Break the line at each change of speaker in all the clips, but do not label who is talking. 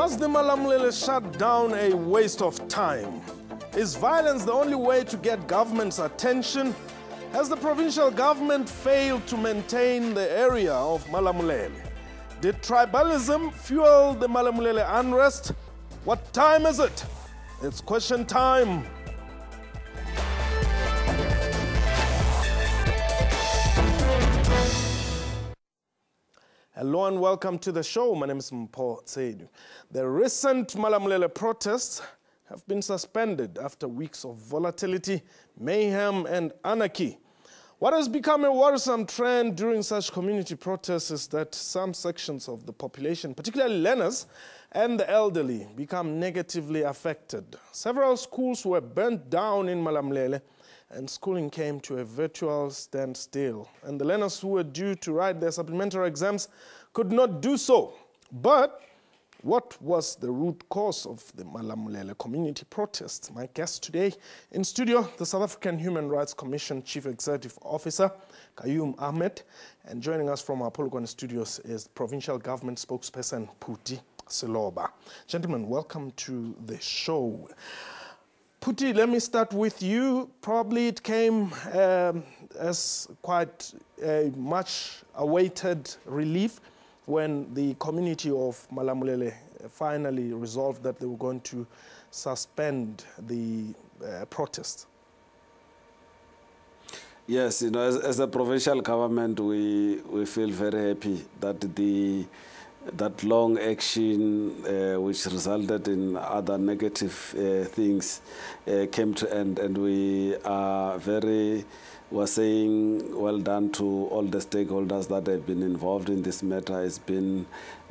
Was the Malamulele shutdown a waste of time? Is violence the only way to get government's attention? Has the provincial government failed to maintain the area of Malamulele? Did tribalism fuel the Malamulele unrest? What time is it? It's question time. Hello and welcome to the show. My name is Mpho Tsedu. The recent Malamulele protests have been suspended after weeks of volatility, mayhem and anarchy. What has become a worrisome trend during such community protests is that some sections of the population, particularly learners and the elderly, become negatively affected. Several schools were burnt down in Malamulele and schooling came to a virtual standstill. And the learners who were due to write their supplementary exams could not do so. But what was the root cause of the Malamulele community protests? My guest today in studio, the South African Human Rights Commission Chief Executive Officer, Kayum Ahmed. And joining us from our Polokwane studios is Provincial Government Spokesperson, Phuti Seloba. Gentlemen, welcome to the show. Phuti, let me start with you. Probably it came as quite a much awaited relief when the community of Malamulele finally resolved that they were going to suspend the protest.
Yes, you know, as a provincial government, we feel very happy that that long action, which resulted in other negative things, came to end, and we are we're saying well done to all the stakeholders that have been involved in this matter. It's been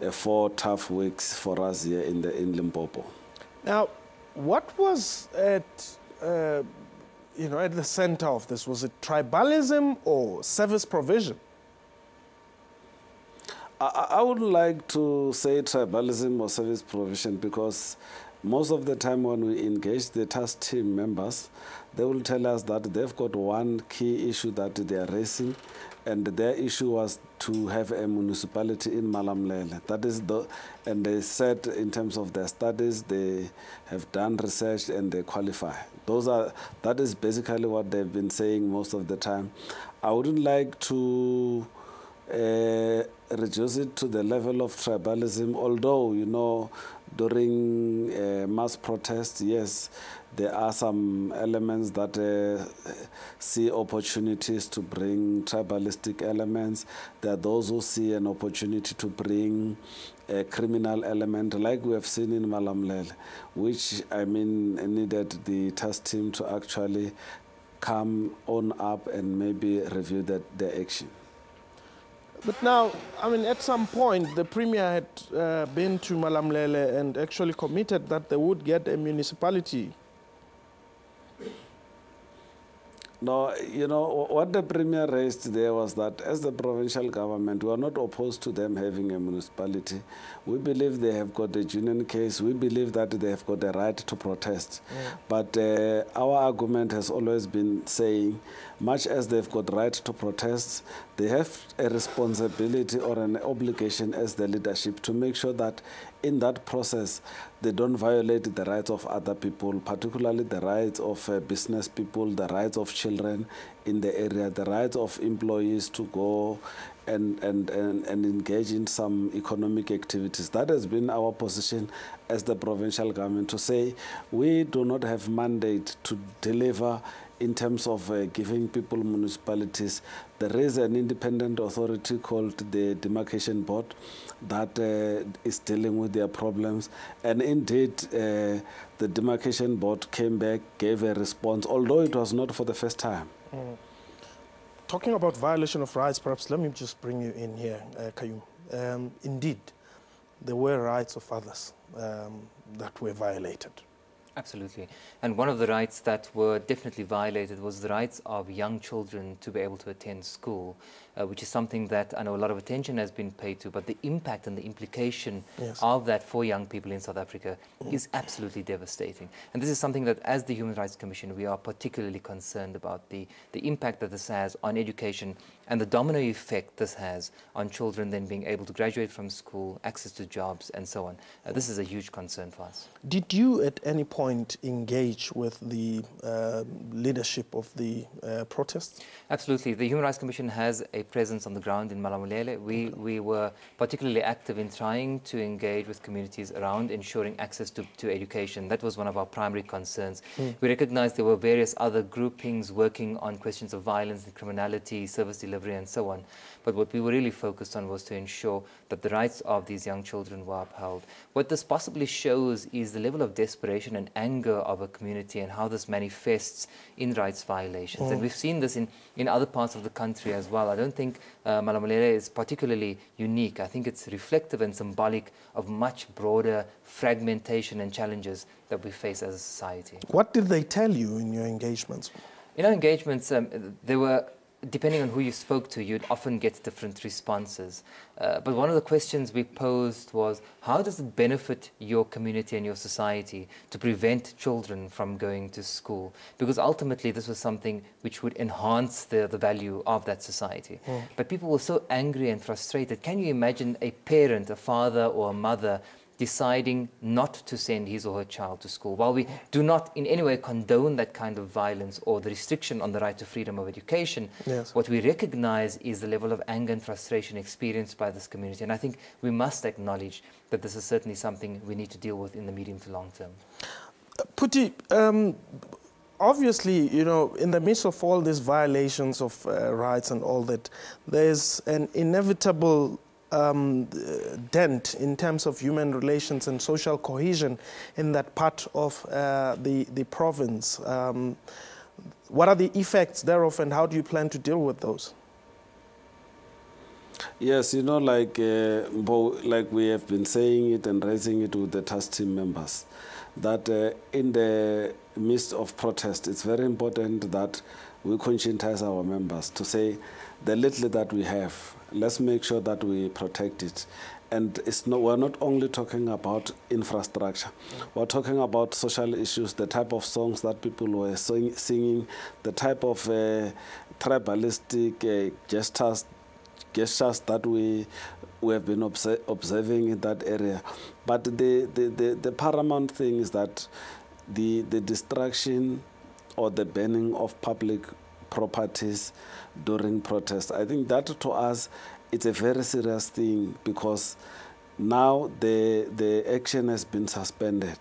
4 tough weeks for us here in Limpopo. Now,
what was at the center of this? Was it tribalism or service provision?
I wouldn't like to say tribalism or service provision, because most of the time when we engage the task team members, they will tell us that they've got one key issue that they are raising, and their issue was to have a municipality in Malamulele. And they said in terms of their studies, they have done research and they qualify. That is basically what they've been saying most of the time. I wouldn't like to reduce it to the level of tribalism, although, you know, during mass protests, yes, there are some elements that see opportunities to bring tribalistic elements. There are those who see an opportunity to bring a criminal element, like we have seen in Malamulele, which, I mean, needed the task team to actually come on up and maybe review their action.
But now, I mean, at some point, the Premier had been to Malamulele and actually committed that they would get a municipality.
No, you know, what the Premier raised there was that as the provincial government, we are not opposed to them having a municipality. We believe they have got a genuine case. We believe that they have got the right to protest. But our argument has always been saying, much as they've got right to protest, they have a responsibility or an obligation as the leadership to make sure that in that process, they don't violate the rights of other people, particularly the rights of business people, the rights of children in the area, the rights of employees to go and engage in some economic activities. That has been our position as the provincial government, to say we do not have mandate to deliver in terms of giving people municipalities. There is an independent authority called the Demarcation Board that is dealing with their problems. And indeed, the Demarcation Board came back, gave a response, although it was not for the first time.
Talking about violation of rights, perhaps let me just bring you in here, Kayum. Indeed, there were rights of others that were violated.
Absolutely. And one of the rights that were definitely violated was the rights of young children to be able to attend school, which is something that I know a lot of attention has been paid to, but the impact and the implication of that for young people in South Africa is absolutely devastating. And this is something that, as the Human Rights Commission, we are particularly concerned about, the impact that this has on education and the domino effect this has on children then being able to graduate from school, access to jobs, and so on. This is a huge concern for us.
Did you at any point engage with the leadership of the protests?
Absolutely. The Human Rights Commission has a presence on the ground in Malamulele. We were particularly active in trying to engage with communities around ensuring access to education. That was one of our primary concerns. We recognized there were various other groupings working on questions of violence and criminality, service delivery, and so on. But what we were really focused on was to ensure that the rights of these young children were upheld. What this possibly shows is the level of desperation and anger of a community and how this manifests in rights violations. And we've seen this in other parts of the country as well. I don't think Malamulele is particularly unique. I think it's reflective and symbolic of much broader fragmentation and challenges that we face as a society.
What did they tell you in your engagements?
In our engagements, there were, depending on who you spoke to, you'd often get different responses. But one of the questions we posed was, how does it benefit your community and your society to prevent children from going to school? Because ultimately this was something which would enhance the value of that society. But people were so angry and frustrated. Can you imagine a parent, a father or a mother, deciding not to send his or her child to school? While we do not in any way condone that kind of violence or the restriction on the right to freedom of education, what we recognize is the level of anger and frustration experienced by this community. And I think we must acknowledge that this is certainly something we need to deal with in the medium to long term.
Puti, obviously, you know, in the midst of all these violations of rights and all that, there's an inevitable dent in terms of human relations and social cohesion in that part of the province. What are the effects thereof, and how do you plan to deal with those?
Yes, you know, like we have been saying it and raising it with the task team members, that in the midst of protest, it's very important that we conscientize our members to say the little that we have, let's make sure that we protect it. And we're not only talking about infrastructure, we're talking about social issues, the type of songs that people were singing, the type of tribalistic gestures that we have been observing in that area. But the paramount thing is that the destruction or the burning of public properties during protest, I think that to us it's a very serious thing, because now the action has been suspended.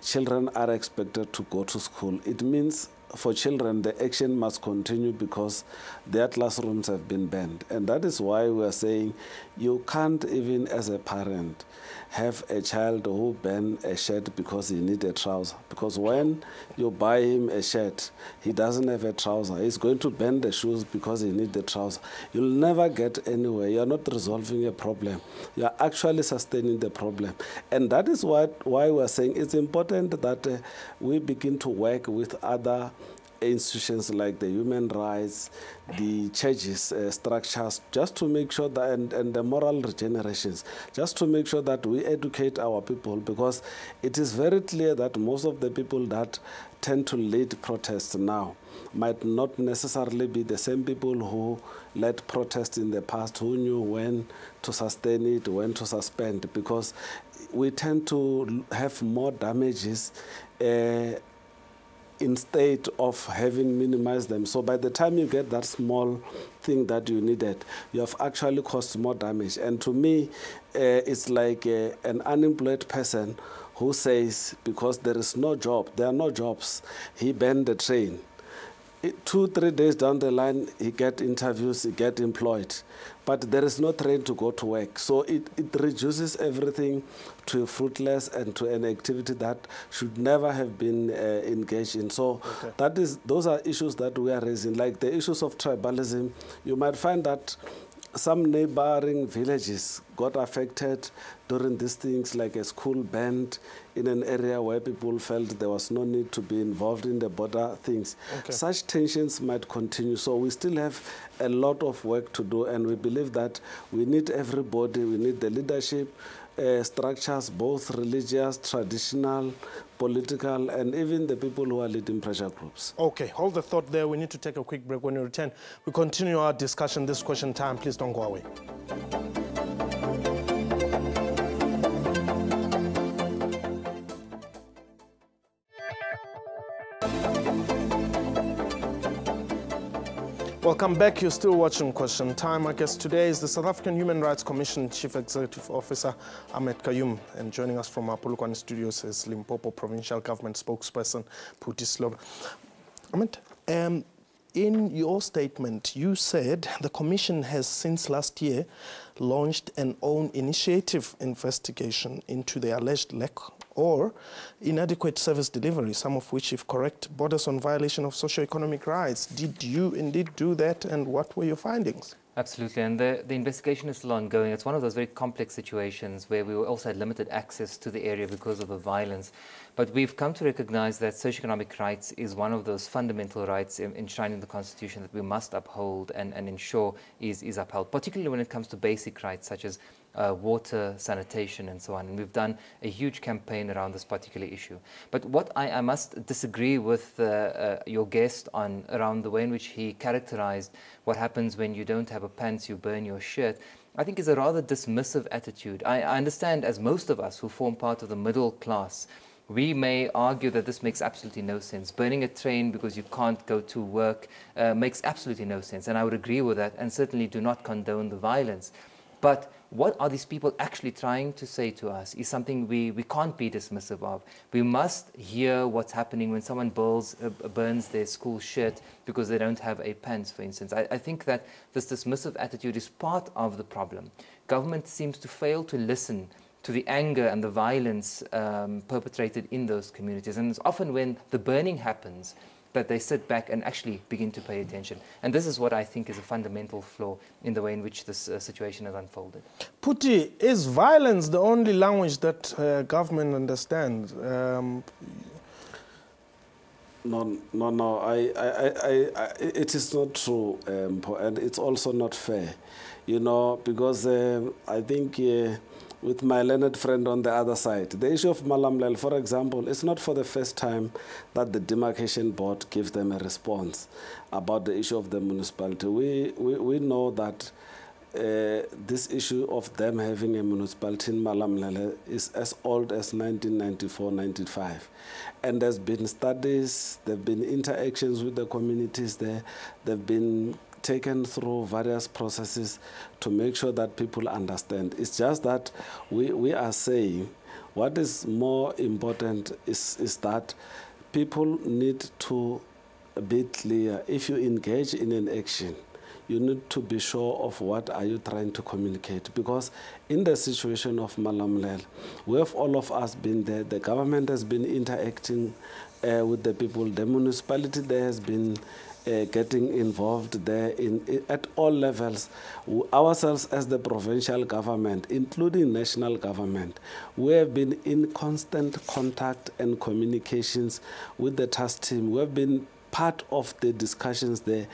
Children are expected to go to school. It means for children the action must continue because their classrooms have been banned. And that is why we are saying you can't, even as a parent, have a child who ban a shirt because he needs a trouser. Because when you buy him a shirt, he doesn't have a trouser. He's going to ban the shoes because he needs the trouser. You'll never get anywhere. You're not resolving a problem. You're actually sustaining the problem. And that is why we're saying it's important that we begin to work with other institutions like the human rights, the churches, structures, just to make sure that, and the moral regenerations, just to make sure that we educate our people, because it is very clear that most of the people that tend to lead protests now might not necessarily be the same people who led protests in the past, who knew when to sustain it, when to suspend, because we tend to have more damages instead of having minimized them. So by the time you get that small thing that you needed, you have actually caused more damage. And to me, it's like an unemployed person who says, because there is no job, there are no jobs, he banned the train. 2-3 days down the line, he get interviews, he get employed. But there is no train to go to work. So it reduces everything to fruitless and to an activity that should never have been engaged in. So those are issues that we are raising. Like the issues of tribalism, you might find that some neighboring villages got affected during these things, like a school burned in an area where people felt there was no need to be involved in the border things.
Okay.
Such tensions might continue. So we still have a lot of work to do, and we believe that we need everybody. We need the leadership structures, both religious, traditional, political, and even the people who are leading pressure groups.
Okay, hold the thought there. We need to take a quick break. When we return, we continue our discussion. This question time. Please don't go away. Welcome back. You're still watching Question Time. My guest today is the South African Human Rights Commission Chief Executive Officer Ahmed Kayum, and joining us from our Polokwane studios is Limpopo Provincial Government Spokesperson Phuthi Slobo. Ahmed, in your statement, you said the Commission has since last year launched an own initiative investigation into the alleged lack or inadequate service delivery, some of which, if correct, borders on violation of socio-economic rights. Did you indeed do that, and what were your findings?
Absolutely, and the investigation is still ongoing. It's one of those very complex situations where we also had limited access to the area because of the violence. But we've come to recognize that socioeconomic rights is one of those fundamental rights enshrined in the Constitution that we must uphold and ensure is upheld, particularly when it comes to basic rights such as water, sanitation, and so on. And we've done a huge campaign around this particular issue. But what I must disagree with your guest on around the way in which he characterized what happens when you don't have a pants, you burn your shirt, I think is a rather dismissive attitude. I understand, as most of us who form part of the middle class, we may argue that this makes absolutely no sense. Burning a train because you can't go to work makes absolutely no sense. And I would agree with that, and certainly do not condone the violence. But what are these people actually trying to say to us is something we can't be dismissive of. We must hear what's happening when someone burns their school shirt because they don't have a pants, for instance. I think that this dismissive attitude is part of the problem. Government seems to fail to listen to the anger and the violence perpetrated in those communities. And it's often when the burning happens that they sit back and actually begin to pay attention. And this is what I think is a fundamental flaw in the way in which this situation has unfolded.
Phuthi, is violence the only language that government understands?
No. It is not true, and it's also not fair, you know, because I think with my learned friend on the other side, the issue of Malamulele, for example, it's not for the first time that the demarcation board gives them a response about the issue of the municipality. We know that this issue of them having a municipality in Malamulele is as old as 1994-95. And there's been studies, there have been interactions with the communities there, they've been taken through various processes to make sure that people understand. It's just that we are saying what is more important is that people need to be clear. If you engage in an action, you need to be sure of what are you trying to communicate. Because in the situation of Malamulele, we have all of us been there. The government has been interacting with the people. The municipality there has been getting involved there at all levels. Ourselves as the provincial government, including national government, we have been in constant contact and communications with the task team. We have been part of the discussions there.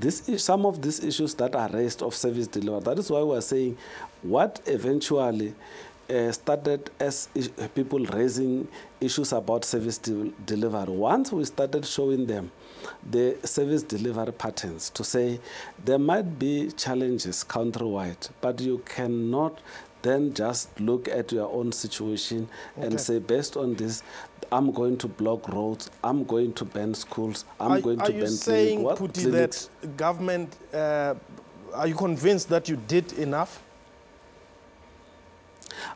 Some of these issues that are raised of service delivery, that is why we are saying what eventually started as people raising issues about service delivery. Once we started showing them the service delivery patterns to say there might be challenges countrywide, but you cannot then just look at your own situation and say, based on this, I'm going to block roads, I'm going to ban schools, I'm going to ban clinics. Are you saying,
Phuthi, that government, are you convinced that you did enough?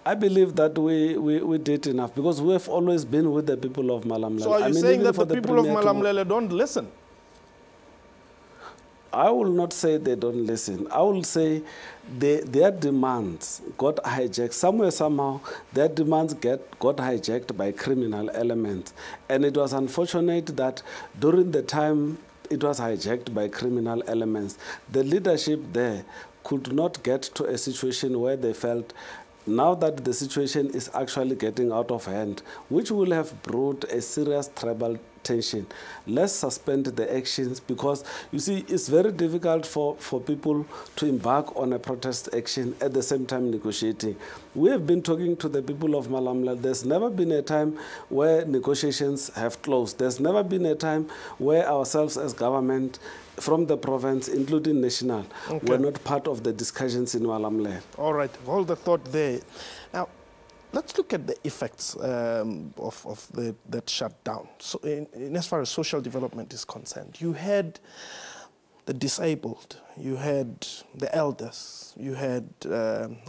I believe that we did enough because we have always been with the people of Malamulele.
So are you saying that the people of Malamulele don't listen?
I will not say they don't listen. I will say their demands got hijacked. Somewhere, somehow, their demands got hijacked by criminal elements. And it was unfortunate that during the time it was hijacked by criminal elements, the leadership there could not get to a situation where they felt now that the situation is actually getting out of hand, which will have brought a serious tribal tension. Let's suspend the actions, because you see it's very difficult for people to embark on a protest action at the same time negotiating. We have been talking to the people of Malamula. There's never been a time where negotiations have closed. There's never been a time where ourselves as government from the province, including national, were not part of the discussions in Malamula.
All right, hold the thought there. Now, let's look at the effects of that shutdown. So in as far as social development is concerned, you had the disabled, you had the elders, you had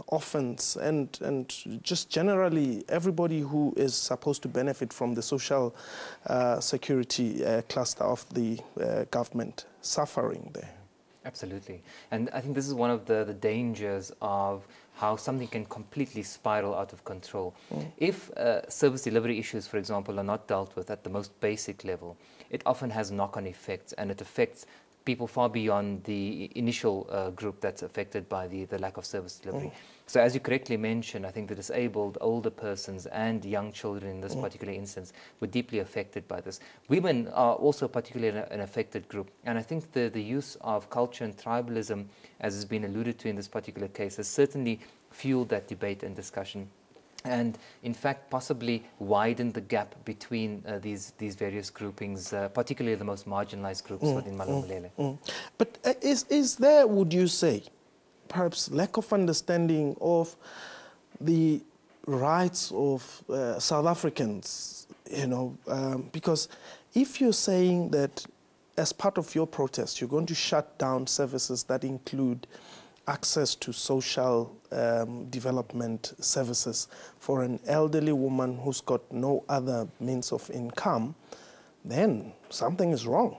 orphans, and just generally everybody who is supposed to benefit from the social security cluster of the government suffering there.
Absolutely. And I think this is one of the dangers of how something can completely spiral out of control. If service delivery issues, for example, are not dealt with at the most basic level, it often has knock-on effects, and it affects people far beyond the initial group that's affected by the lack of service delivery. So as you correctly mentioned, I think the disabled, older persons and young children in this particular instance were deeply affected by this. Women are also particularly an affected group, and I think the use of culture and tribalism, as has been alluded to in this particular case, has certainly fueled that debate and discussion, and in fact possibly widened the gap between these various groupings, particularly the most marginalized groups within Malamulele.
But is there, would you say, perhaps lack of understanding of the rights of South Africans, you know, because if you're saying that as part of your protest you're going to shut down services that include access to social development services for an elderly woman who's got no other means of income, then something is wrong.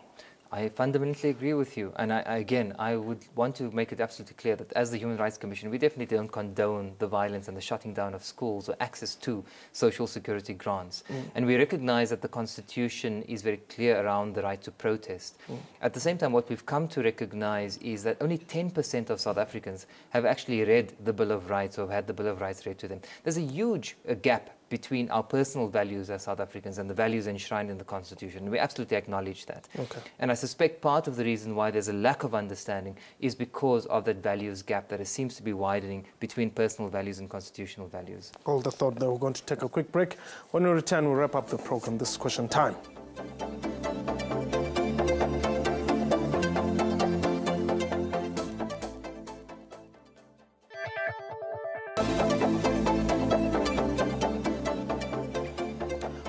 I fundamentally agree with you, and again, I would want to make it absolutely clear that as the Human Rights Commission, we definitely don't condone the violence and the shutting down of schools or access to social security grants. And we recognize that the Constitution is very clear around the right to protest. At the same time, what we've come to recognize is that only 10% of South Africans have actually read the Bill of Rights or have had the Bill of Rights read to them. There's a huge gap between our personal values as South Africans and the values enshrined in the Constitution. We absolutely acknowledge that. And I suspect part of the reason why there's a lack of understanding is because of that values gap that seems to be widening between personal values and constitutional values.
Hold the thought there. We're going to take a quick break. When we return, we'll wrap up the program. This is Question Time.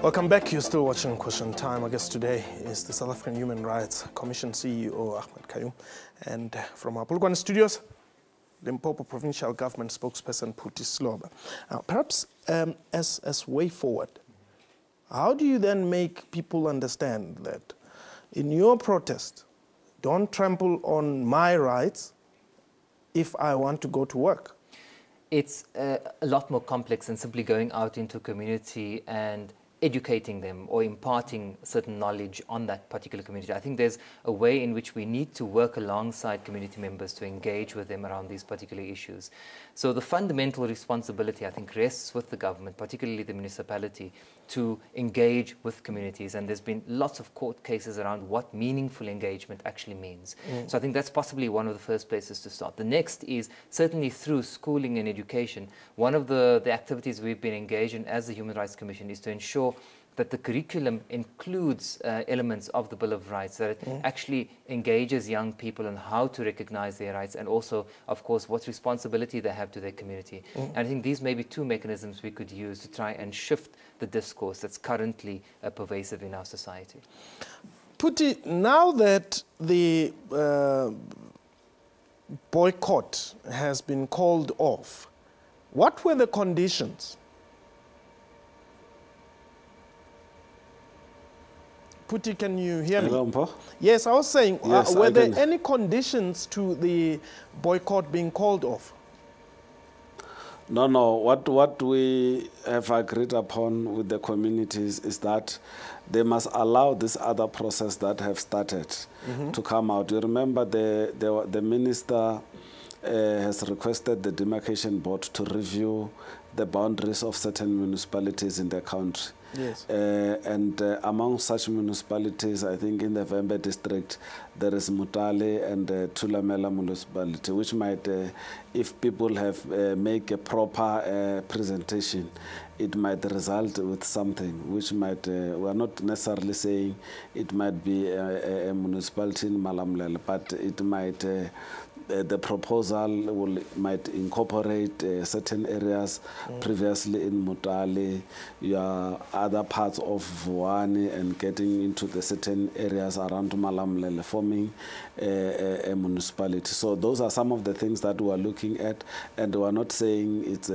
Welcome back. You're still watching Question Time. Our guest today is the South African Human Rights Commission CEO, Ahmed Kayum. And from our Polokwane studios, Limpopo Provincial Government spokesperson, Phuthi Sloba. Now, perhaps as way forward, how do you then make people understand that in your protest, don't trample on my rights if I want to go to work?
It's a lot more complex than simply going out into a community and educating them or imparting certain knowledge on that particular community. I think there's a way in which we need to work alongside community members to engage with them around these particular issues. So the fundamental responsibility, I think, rests with the government, particularly the municipality, to engage with communities. And there's been lots of court cases around what meaningful engagement actually means. So I think that's possibly one of the first places to start. The next is certainly through schooling and education. One of the activities we've been engaged in as the Human Rights Commission is to ensure that the curriculum includes elements of the Bill of Rights, that it actually engages young people on how to recognize their rights and also, of course, what responsibility they have to their community. And I think these may be two mechanisms we could use to try and shift the discourse that's currently pervasive in our society.
Phuthi, now that the boycott has been called off, what were the conditions? Phuthi, can you hear me? Yes, I was saying, yes, were there any conditions to the boycott being called off?
No. What we have agreed upon with the communities is that they must allow this other process that have started to come out. You remember the minister has requested the demarcation board to review the boundaries of certain municipalities in the country.
Yes.
And among such municipalities, I think in the Vembe district, there is Mutale and Thulamela municipality, which might, if people have make a proper presentation, it might result with something which might, we are not necessarily saying it might be a municipality in Malamulele, but it might, the proposal might incorporate certain areas previously in Mutale, other parts of Vuani, and getting into the certain areas around Malamulele, forming a municipality. So those are some of the things that we are looking at, and we are not saying it's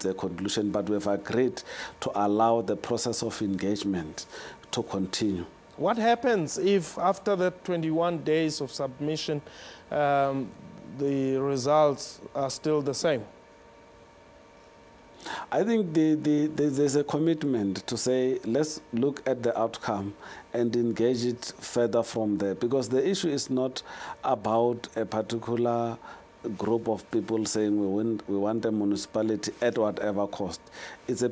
a conclusion, but we've agreed to allow the process of engagement to continue.
What happens if after the 21 days of submission, the results are still the same?
I think there's a commitment to say, let's look at the outcome and engage it further from there. Because the issue is not about a particular group of people saying we want a municipality at whatever cost. It's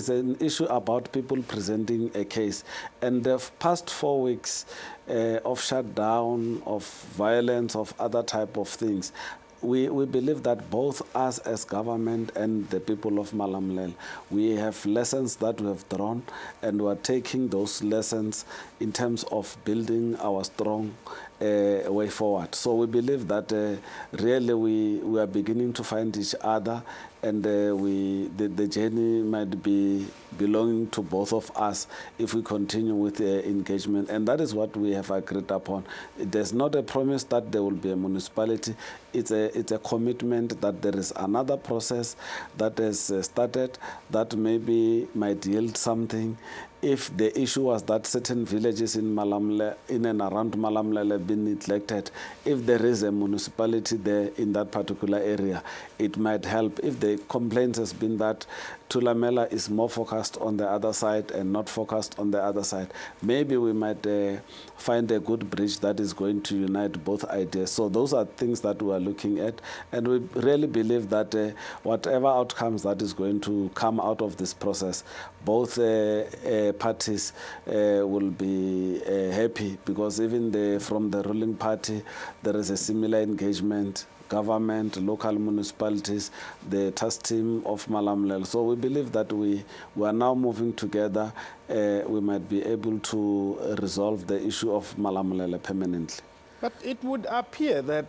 an issue about people presenting a case. And the past 4 weeks of shutdown, of violence, of other type of things, we believe that both us as government and the people of Malamulele, we have lessons that we have drawn, and we are taking those lessons in terms of building our strong way forward. So we believe that really we are beginning to find each other, and the journey might be belonging to both of us if we continue with the engagement. And that is what we have agreed upon. There's not a promise that there will be a municipality. It's a commitment that there is another process that has started that maybe might yield something. If the issue was that certain villages in Malamulele, in and around Malamulele, have been neglected, if there is a municipality there in that particular area, it might help. If the complaint has been that Thulamela is more focused on the other side and not focused on the other side, maybe we might find a good bridge that is going to unite both ideas. So those are things that we are looking at, and we really believe that whatever outcomes that is going to come out of this process, both parties will be happy, because even from the ruling party, there is a similar engagement. Government, local municipalities, the task team of Malamulele. So we believe that we are now moving together. We might be able to resolve the issue of Malamulele permanently.
But it would appear that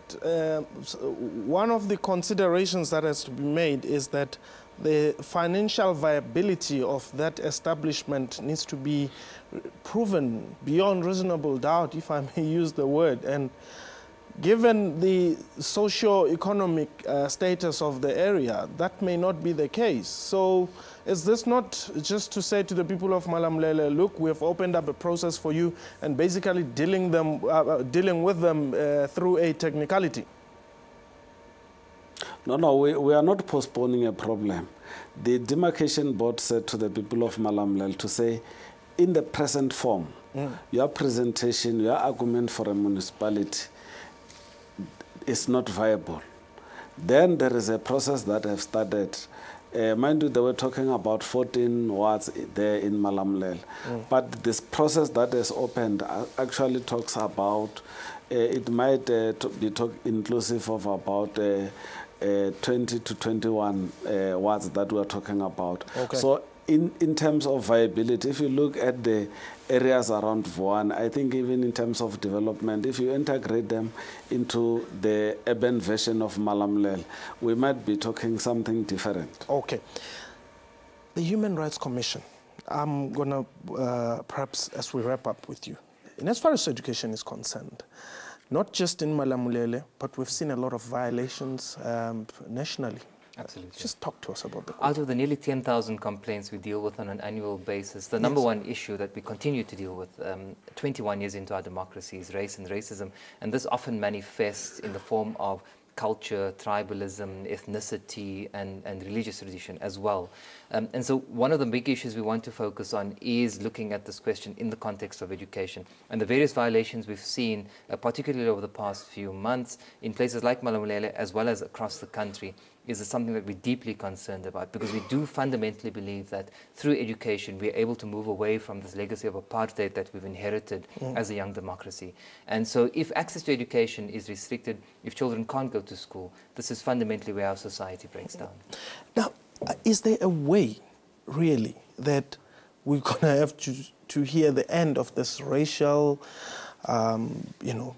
one of the considerations that has to be made is that the financial viability of that establishment needs to be proven beyond reasonable doubt, if I may use the word. And given the socio-economic status of the area, that may not be the case. So is this not just to say to the people of Malamulele, look, we have opened up a process for you, and basically dealing with them through a technicality?
No, we are not postponing a problem. The demarcation board said to the people of Malamulele to say, in the present form, your presentation, your argument for a municipality is not viable. Then there is a process that have started. Mind you, they were talking about 14 wards there in Malamulele. But this process that has opened actually talks about, it might be inclusive of about 20 to 21 wards that we are talking about.
Okay.
So in terms of viability, if you look at the areas around Vuan, I think even in terms of development, if you integrate them into the urban version of Malamulele, we might be talking something different.
Okay. The Human Rights Commission, I'm going to, perhaps as we wrap up with you, and as far as education is concerned, not just in Malamulele, but we've seen a lot of violations nationally.
Absolutely.
Just talk to us about that.
Out of the nearly 10,000 complaints we deal with on an annual basis, the number one issue that we continue to deal with 21 years into our democracy is race and racism. And this often manifests in the form of culture, tribalism, ethnicity, and religious tradition as well. And so one of the big issues we want to focus on is looking at this question in the context of education. And the various violations we've seen, particularly over the past few months, in places like Malamulele as well as across the country, is something that we're deeply concerned about, because we do fundamentally believe that through education we're able to move away from this legacy of apartheid that we've inherited as a young democracy. And so if access to education is restricted, if children can't go to school, this is fundamentally where our society breaks down.
Now, is there a way, really, that we're going to have to hear the end of this racial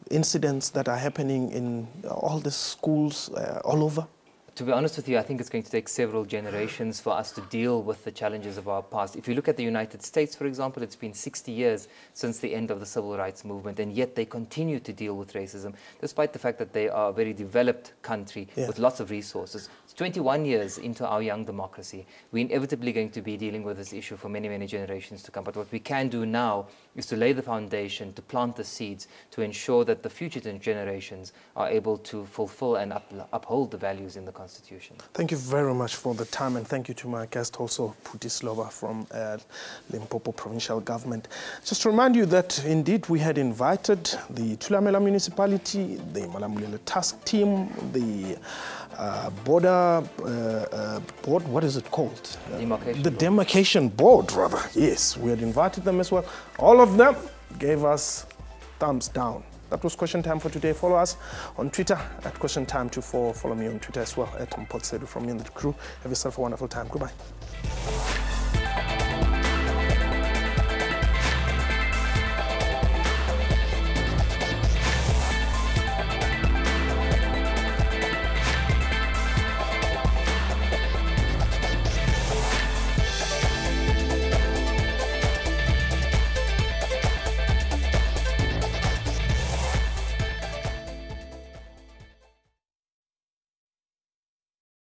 incidents that are happening in all the schools all over?
To be honest with you, I think it's going to take several generations for us to deal with the challenges of our past. If you look at the United States, for example, it's been 60 years since the end of the civil rights movement, and yet they continue to deal with racism, despite the fact that they are a very developed country with lots of resources. It's 21 years into our young democracy. We're inevitably going to be dealing with this issue for many, many generations to come. But what we can do now is to lay the foundation, to plant the seeds, to ensure that the future generations are able to fulfill and uphold the values in the Constitution.
Thank you very much for the time, and thank you to my guest also, Puti Sloba from Limpopo Provincial Government. Just to remind you that indeed we had invited the Thulamela Municipality, the Malamulele Task Team, the border board, what is it called? The Demarcation Board, rather. Yes, we had invited them as well. All of them gave us thumbs down. That was Question Time for today. Follow us on Twitter at Question Time 24. Follow me on Twitter as well at Mpotsedu from me and the crew. Have yourself a wonderful time. Goodbye.